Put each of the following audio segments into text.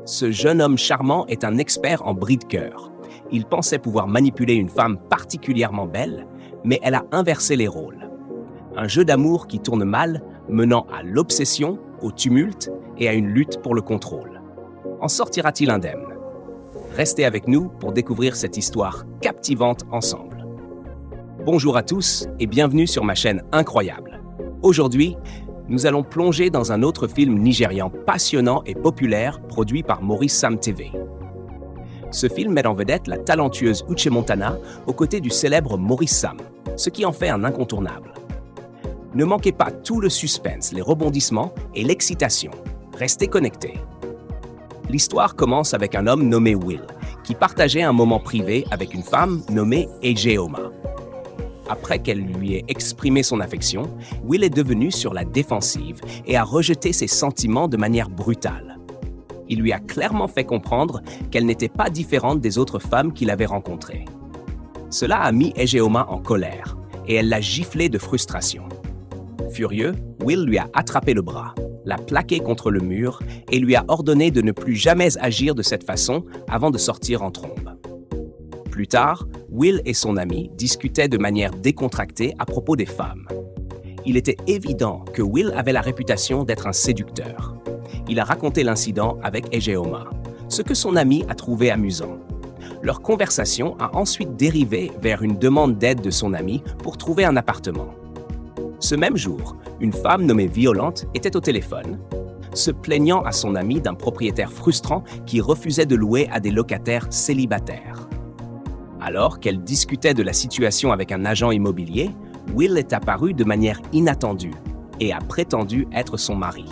Ce jeune homme charmant est un expert en bris de cœur. Il pensait pouvoir manipuler une femme particulièrement belle, mais elle a inversé les rôles. Un jeu d'amour qui tourne mal, menant à l'obsession, au tumulte et à une lutte pour le contrôle. En sortira-t-il indemne? Restez avec nous pour découvrir cette histoire captivante ensemble. Bonjour à tous et bienvenue sur ma chaîne incroyable. Aujourd'hui, nous allons plonger dans un autre film nigérian passionnant et populaire produit par Maurice Sam TV. Ce film met en vedette la talentueuse Uche Montana aux côtés du célèbre Maurice Sam, ce qui en fait un incontournable. Ne manquez pas tout le suspense, les rebondissements et l'excitation. Restez connectés. L'histoire commence avec un homme nommé Will, qui partageait un moment privé avec une femme nommée Ejeoma. Après qu'elle lui ait exprimé son affection, Will est devenu sur la défensive et a rejeté ses sentiments de manière brutale. Il lui a clairement fait comprendre qu'elle n'était pas différente des autres femmes qu'il avait rencontrées. Cela a mis Ejeoma en colère et elle l'a giflé de frustration. Furieux, Will lui a attrapé le bras, l'a plaqué contre le mur et lui a ordonné de ne plus jamais agir de cette façon avant de sortir en trombe. Plus tard, Will et son ami discutaient de manière décontractée à propos des femmes. Il était évident que Will avait la réputation d'être un séducteur. Il a raconté l'incident avec Ejeoma, ce que son ami a trouvé amusant. Leur conversation a ensuite dérivé vers une demande d'aide de son ami pour trouver un appartement. Ce même jour, une femme nommée Violente était au téléphone, se plaignant à son ami d'un propriétaire frustrant qui refusait de louer à des locataires célibataires. Alors qu'elle discutait de la situation avec un agent immobilier, Will est apparu de manière inattendue et a prétendu être son mari.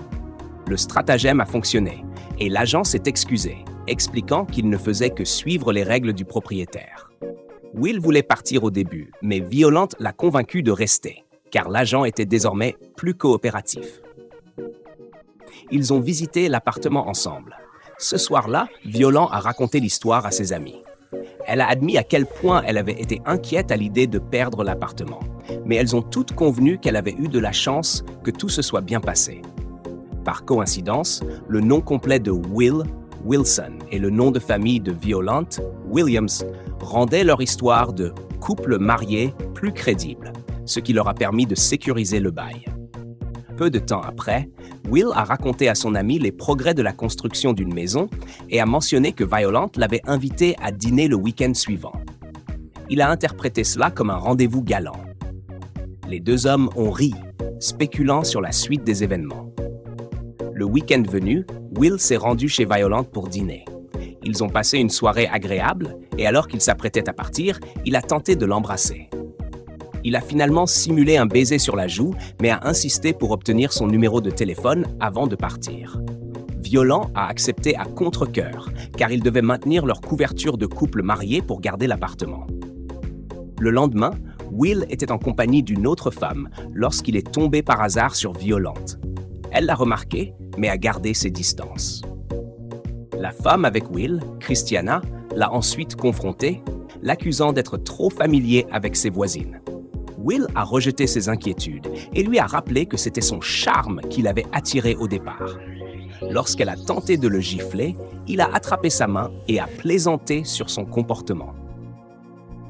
Le stratagème a fonctionné et l'agent s'est excusé, expliquant qu'il ne faisait que suivre les règles du propriétaire. Will voulait partir au début, mais Violente l'a convaincu de rester, car l'agent était désormais plus coopératif. Ils ont visité l'appartement ensemble. Ce soir-là, Violent a raconté l'histoire à ses amis. Elle a admis à quel point elle avait été inquiète à l'idée de perdre l'appartement, mais elles ont toutes convenu qu'elle avait eu de la chance que tout se soit bien passé. Par coïncidence, le nom complet de Will, Wilson, et le nom de famille de Violente, Williams, rendaient leur histoire de couple marié plus crédible, ce qui leur a permis de sécuriser le bail. Peu de temps après, Will a raconté à son ami les progrès de la construction d'une maison et a mentionné que Violente l'avait invité à dîner le week-end suivant. Il a interprété cela comme un rendez-vous galant. Les deux hommes ont ri, spéculant sur la suite des événements. Le week-end venu, Will s'est rendu chez Violente pour dîner. Ils ont passé une soirée agréable et alors qu'il s'apprêtait à partir, il a tenté de l'embrasser. Il a finalement simulé un baiser sur la joue, mais a insisté pour obtenir son numéro de téléphone avant de partir. Violent a accepté à contre-cœur, car ils devaient maintenir leur couverture de couple marié pour garder l'appartement. Le lendemain, Will était en compagnie d'une autre femme lorsqu'il est tombé par hasard sur Violente. Elle l'a remarqué, mais a gardé ses distances. La femme avec Will, Christiana, l'a ensuite confronté, l'accusant d'être trop familier avec ses voisines. Will a rejeté ses inquiétudes et lui a rappelé que c'était son charme qui l'avait attiré au départ. Lorsqu'elle a tenté de le gifler, il a attrapé sa main et a plaisanté sur son comportement.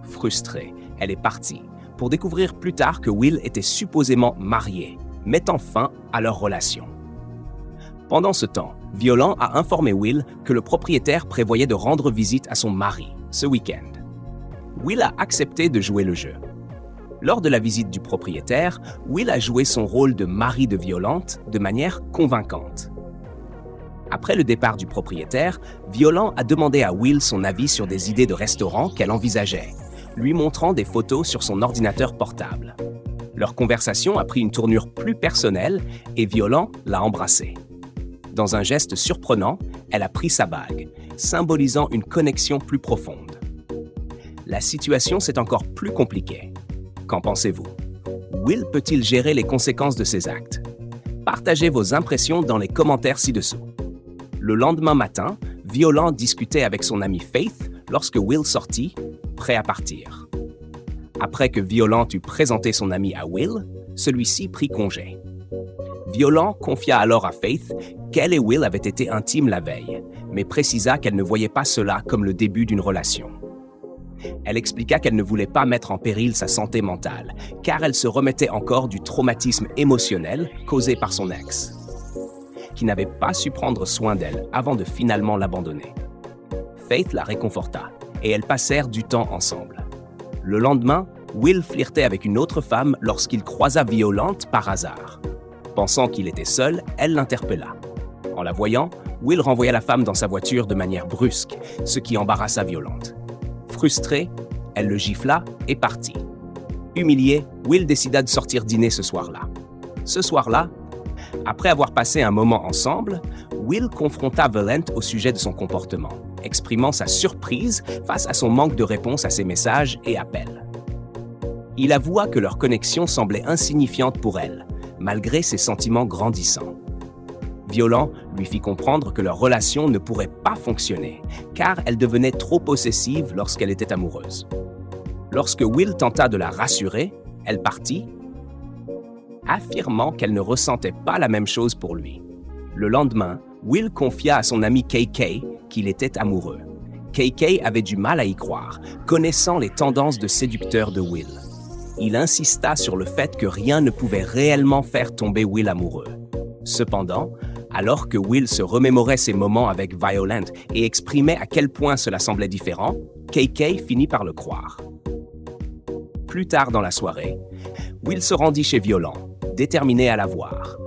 Frustrée, elle est partie pour découvrir plus tard que Will était supposément marié, mettant fin à leur relation. Pendant ce temps, Violent a informé Will que le propriétaire prévoyait de rendre visite à son mari ce week-end. Will a accepté de jouer le jeu. Lors de la visite du propriétaire, Will a joué son rôle de mari de Violente de manière convaincante. Après le départ du propriétaire, Violent a demandé à Will son avis sur des idées de restaurant qu'elle envisageait, lui montrant des photos sur son ordinateur portable. Leur conversation a pris une tournure plus personnelle et Violent l'a embrassée. Dans un geste surprenant, elle a pris sa bague, symbolisant une connexion plus profonde. La situation s'est encore plus compliquée. Qu'en pensez-vous? Will peut-il gérer les conséquences de ses actes? Partagez vos impressions dans les commentaires ci-dessous. Le lendemain matin, Violent discutait avec son amie Faith lorsque Will sortit, prêt à partir. Après que Violent eut présenté son ami à Will, celui-ci prit congé. Violent confia alors à Faith qu'elle et Will avaient été intimes la veille, mais précisa qu'elle ne voyait pas cela comme le début d'une relation. Elle expliqua qu'elle ne voulait pas mettre en péril sa santé mentale, car elle se remettait encore du traumatisme émotionnel causé par son ex, qui n'avait pas su prendre soin d'elle avant de finalement l'abandonner. Faith la réconforta, et elles passèrent du temps ensemble. Le lendemain, Will flirtait avec une autre femme lorsqu'il croisa Violent par hasard. Pensant qu'il était seul, elle l'interpella. En la voyant, Will renvoya la femme dans sa voiture de manière brusque, ce qui embarrassa Violent. Frustrée, elle le gifla et partit. Humilié, Will décida de sortir dîner ce soir-là. Ce soir-là, après avoir passé un moment ensemble, Will confronta Violent au sujet de son comportement, exprimant sa surprise face à son manque de réponse à ses messages et appels. Il avoua que leur connexion semblait insignifiante pour elle, malgré ses sentiments grandissants. Violent lui fit comprendre que leur relation ne pourrait pas fonctionner, car elle devenait trop possessive lorsqu'elle était amoureuse. Lorsque Will tenta de la rassurer, elle partit, affirmant qu'elle ne ressentait pas la même chose pour lui. Le lendemain, Will confia à son ami KK qu'il était amoureux. KK avait du mal à y croire, connaissant les tendances de séducteur de Will. Il insista sur le fait que rien ne pouvait réellement faire tomber Will amoureux. Cependant, alors que Will se remémorait ses moments avec Violent et exprimait à quel point cela semblait différent, KK finit par le croire. Plus tard dans la soirée, Will se rendit chez Violent, déterminé à la voir.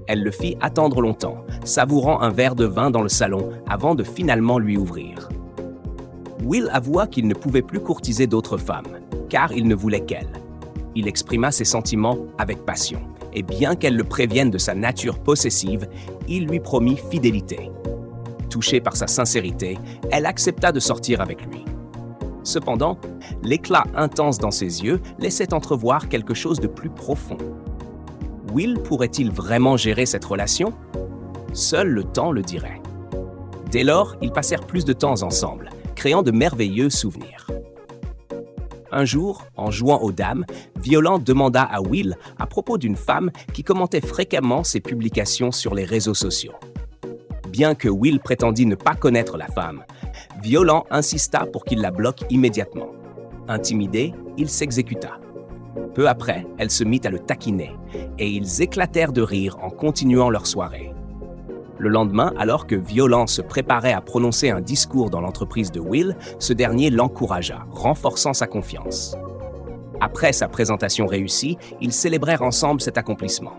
Elle le fit attendre longtemps, savourant un verre de vin dans le salon avant de finalement lui ouvrir. Will avoua qu'il ne pouvait plus courtiser d'autres femmes, car il ne voulait qu'elle. Il exprima ses sentiments avec passion, et bien qu'elle le prévienne de sa nature possessive, il lui promit fidélité. Touchée par sa sincérité, elle accepta de sortir avec lui. Cependant, l'éclat intense dans ses yeux laissait entrevoir quelque chose de plus profond. Will pourrait-il vraiment gérer cette relation? Seul le temps le dirait. Dès lors, ils passèrent plus de temps ensemble, créant de merveilleux souvenirs. Un jour, en jouant aux dames, Violent demanda à Will à propos d'une femme qui commentait fréquemment ses publications sur les réseaux sociaux. Bien que Will prétendit ne pas connaître la femme, Violent insista pour qu'il la bloque immédiatement. Intimidé, il s'exécuta. Peu après, elle se mit à le taquiner, et ils éclatèrent de rire en continuant leur soirée. Le lendemain, alors que Violent se préparait à prononcer un discours dans l'entreprise de Will, ce dernier l'encouragea, renforçant sa confiance. Après sa présentation réussie, ils célébrèrent ensemble cet accomplissement.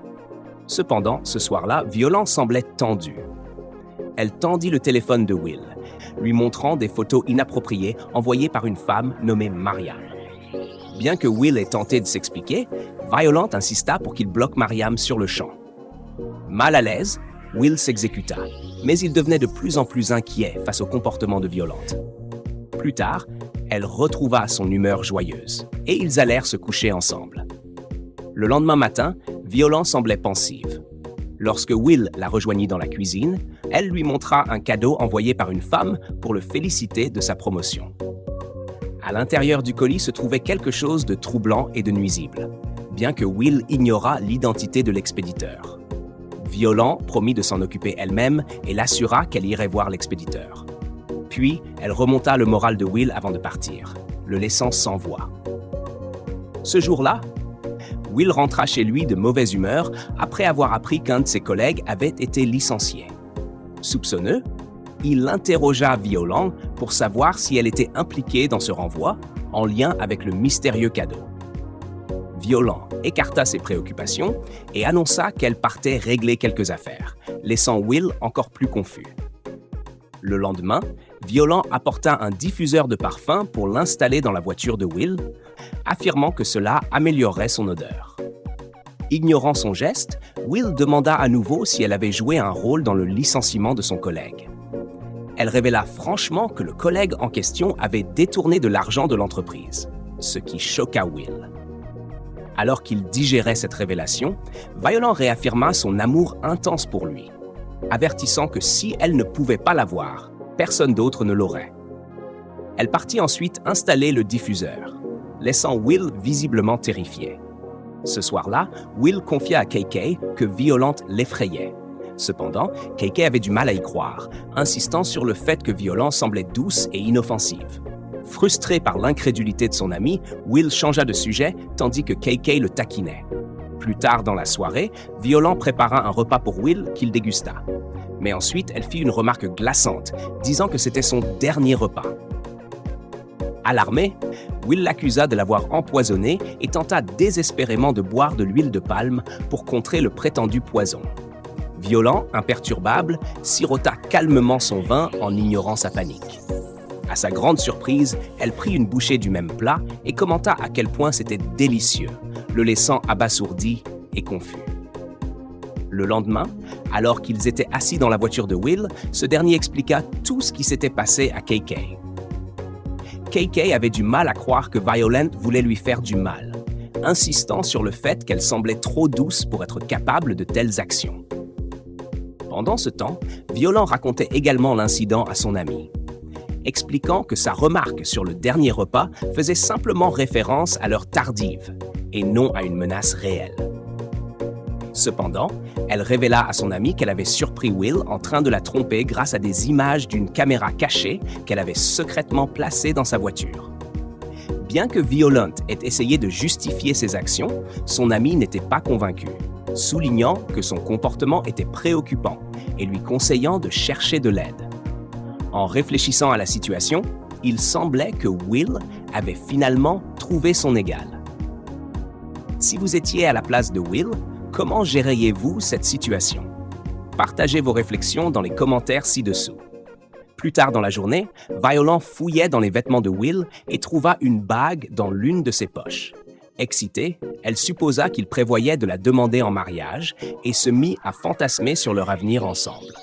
Cependant, ce soir-là, Violent semblait tendu. Elle tendit le téléphone de Will, lui montrant des photos inappropriées envoyées par une femme nommée Mariam. Bien que Will ait tenté de s'expliquer, Violent insista pour qu'il bloque Mariam sur le champ. Mal à l'aise, Will s'exécuta, mais il devenait de plus en plus inquiet face au comportement de Violent. Plus tard, elle retrouva son humeur joyeuse, et ils allèrent se coucher ensemble. Le lendemain matin, Violent semblait pensive. Lorsque Will la rejoignit dans la cuisine, elle lui montra un cadeau envoyé par une femme pour le féliciter de sa promotion. À l'intérieur du colis se trouvait quelque chose de troublant et de nuisible, bien que Will ignorât l'identité de l'expéditeur. Violent promit de s'en occuper elle-même et l'assura qu'elle irait voir l'expéditeur. Puis, elle remonta le moral de Will avant de partir, le laissant sans voix. Ce jour-là, Will rentra chez lui de mauvaise humeur après avoir appris qu'un de ses collègues avait été licencié. Soupçonneux, il interrogea Violent pour savoir si elle était impliquée dans ce renvoi en lien avec le mystérieux cadeau. Violent écarta ses préoccupations et annonça qu'elle partait régler quelques affaires, laissant Will encore plus confus. Le lendemain, Violent apporta un diffuseur de parfum pour l'installer dans la voiture de Will, affirmant que cela améliorerait son odeur. Ignorant son geste, Will demanda à nouveau si elle avait joué un rôle dans le licenciement de son collègue. Elle révéla franchement que le collègue en question avait détourné de l'argent de l'entreprise, ce qui choqua Will. Alors qu'il digérait cette révélation, Violent réaffirma son amour intense pour lui, avertissant que si elle ne pouvait pas l'avoir, personne d'autre ne l'aurait. Elle partit ensuite installer le diffuseur, laissant Will visiblement terrifié. Ce soir-là, Will confia à KK que Violent l'effrayait. Cependant, KK avait du mal à y croire, insistant sur le fait que Violent semblait douce et inoffensive. Frustré par l'incrédulité de son ami, Will changea de sujet tandis que KK le taquinait. Plus tard dans la soirée, Violent prépara un repas pour Will qu'il dégusta. Mais ensuite, elle fit une remarque glaçante, disant que c'était son dernier repas. Alarmé, Will l'accusa de l'avoir empoisonné et tenta désespérément de boire de l'huile de palme pour contrer le prétendu poison. Violent, imperturbable, sirota calmement son vin en ignorant sa panique. À sa grande surprise, elle prit une bouchée du même plat et commenta à quel point c'était délicieux, le laissant abasourdi et confus. Le lendemain, alors qu'ils étaient assis dans la voiture de Will, ce dernier expliqua tout ce qui s'était passé à KK. KK avait du mal à croire que Violent voulait lui faire du mal, insistant sur le fait qu'elle semblait trop douce pour être capable de telles actions. Pendant ce temps, Violent racontait également l'incident à son ami, expliquant que sa remarque sur le dernier repas faisait simplement référence à l'heure tardive et non à une menace réelle. Cependant, elle révéla à son ami qu'elle avait surpris Will en train de la tromper grâce à des images d'une caméra cachée qu'elle avait secrètement placée dans sa voiture. Bien que Violent ait essayé de justifier ses actions, son ami n'était pas convaincu, soulignant que son comportement était préoccupant et lui conseillant de chercher de l'aide. En réfléchissant à la situation, il semblait que Will avait finalement trouvé son égal. Si vous étiez à la place de Will, comment géreriez-vous cette situation? Partagez vos réflexions dans les commentaires ci-dessous. Plus tard dans la journée, Violent fouillait dans les vêtements de Will et trouva une bague dans l'une de ses poches. Excitée, elle supposa qu'il prévoyait de la demander en mariage et se mit à fantasmer sur leur avenir ensemble.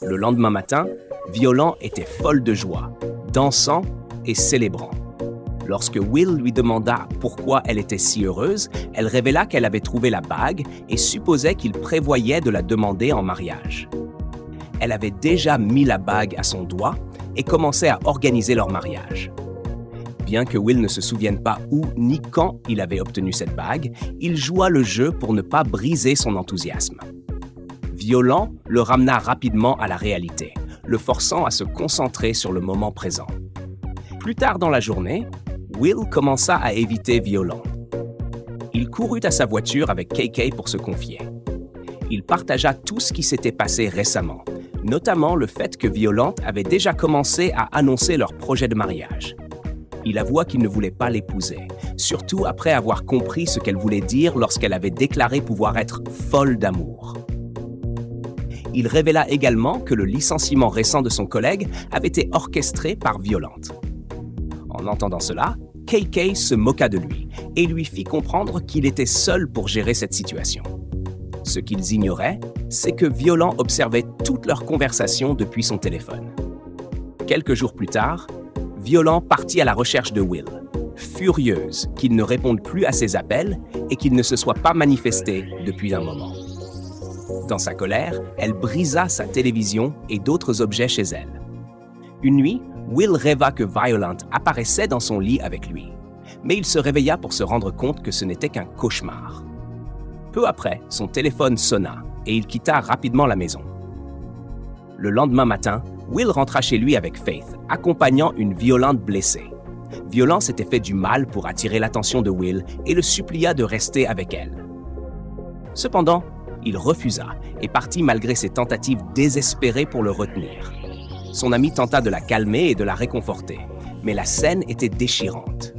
Le lendemain matin, Violent était folle de joie, dansant et célébrant. Lorsque Will lui demanda pourquoi elle était si heureuse, elle révéla qu'elle avait trouvé la bague et supposait qu'il prévoyait de la demander en mariage. Elle avait déjà mis la bague à son doigt et commençait à organiser leur mariage. Bien que Will ne se souvienne pas où ni quand il avait obtenu cette bague, il joua le jeu pour ne pas briser son enthousiasme. Violent le ramena rapidement à la réalité, le forçant à se concentrer sur le moment présent. Plus tard dans la journée, Will commença à éviter Violent. Il courut à sa voiture avec KK pour se confier. Il partagea tout ce qui s'était passé récemment, notamment le fait que Violent avait déjà commencé à annoncer leur projet de mariage. Il avoua qu'il ne voulait pas l'épouser, surtout après avoir compris ce qu'elle voulait dire lorsqu'elle avait déclaré pouvoir être folle d'amour. Il révéla également que le licenciement récent de son collègue avait été orchestré par Violent. En entendant cela, KK se moqua de lui et lui fit comprendre qu'il était seul pour gérer cette situation. Ce qu'ils ignoraient, c'est que Violent observait toutes leurs conversations depuis son téléphone. Quelques jours plus tard, Violent partit à la recherche de Will, furieuse qu'il ne réponde plus à ses appels et qu'il ne se soit pas manifesté depuis un moment. Dans sa colère, elle brisa sa télévision et d'autres objets chez elle. Une nuit, Will rêva que Violent apparaissait dans son lit avec lui, mais il se réveilla pour se rendre compte que ce n'était qu'un cauchemar. Peu après, son téléphone sonna et il quitta rapidement la maison. Le lendemain matin, Will rentra chez lui avec Faith, accompagnant une Violent blessée. Violent s'était fait du mal pour attirer l'attention de Will et le supplia de rester avec elle. Cependant, il refusa et partit malgré ses tentatives désespérées pour le retenir. Son ami tenta de la calmer et de la réconforter, mais la scène était déchirante.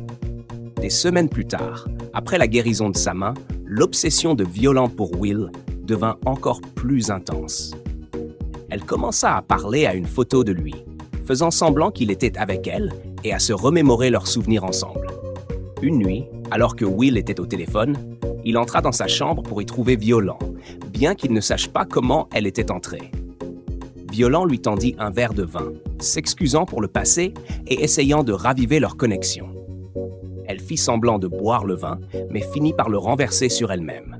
Des semaines plus tard, après la guérison de sa main, l'obsession de Violent pour Will devint encore plus intense. Elle commença à parler à une photo de lui, faisant semblant qu'il était avec elle et à se remémorer leurs souvenirs ensemble. Une nuit, alors que Will était au téléphone, il entra dans sa chambre pour y trouver Violent, bien qu'il ne sache pas comment elle était entrée. Violent lui tendit un verre de vin, s'excusant pour le passé et essayant de raviver leur connexion. Elle fit semblant de boire le vin, mais finit par le renverser sur elle-même.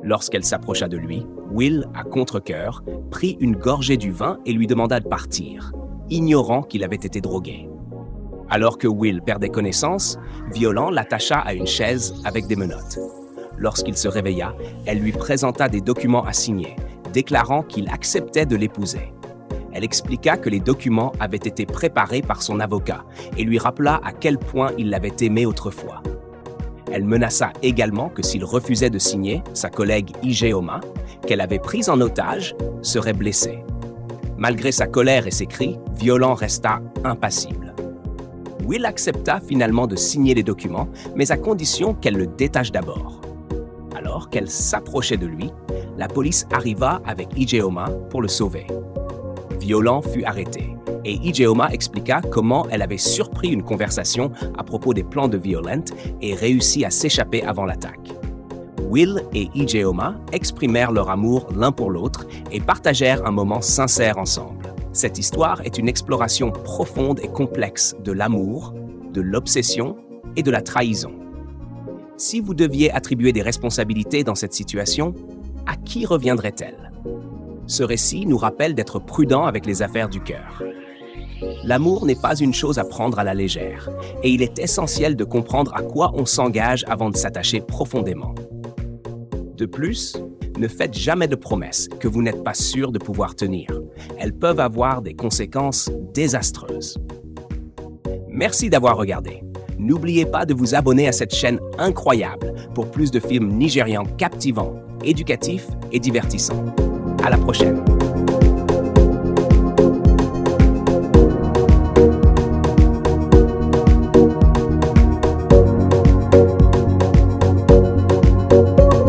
Lorsqu'elle s'approcha de lui, Will, à contre-cœur, prit une gorgée du vin et lui demanda de partir, ignorant qu'il avait été drogué. Alors que Will perdait connaissance, Violant l'attacha à une chaise avec des menottes. Lorsqu'il se réveilla, elle lui présenta des documents à signer, déclarant qu'il acceptait de l'épouser. Elle expliqua que les documents avaient été préparés par son avocat et lui rappela à quel point il l'avait aimée autrefois. Elle menaça également que s'il refusait de signer, sa collègue Ijeoma, qu'elle avait prise en otage, serait blessée. Malgré sa colère et ses cris, Violant resta impassible. Will accepta finalement de signer les documents, mais à condition qu'elle le détache d'abord. Alors qu'elle s'approchait de lui, la police arriva avec Ijeoma pour le sauver. Violant fut arrêté et Ijeoma expliqua comment elle avait surpris une conversation à propos des plans de Violent et réussi à s'échapper avant l'attaque. Will et Ijeoma exprimèrent leur amour l'un pour l'autre et partagèrent un moment sincère ensemble. Cette histoire est une exploration profonde et complexe de l'amour, de l'obsession et de la trahison. Si vous deviez attribuer des responsabilités dans cette situation, à qui reviendrait-elle? Ce récit nous rappelle d'être prudent avec les affaires du cœur. L'amour n'est pas une chose à prendre à la légère, et il est essentiel de comprendre à quoi on s'engage avant de s'attacher profondément. De plus, ne faites jamais de promesses que vous n'êtes pas sûr de pouvoir tenir. Elles peuvent avoir des conséquences désastreuses. Merci d'avoir regardé. N'oubliez pas de vous abonner à cette chaîne incroyable pour plus de films nigérians captivants, éducatifs et divertissants. À la prochaine!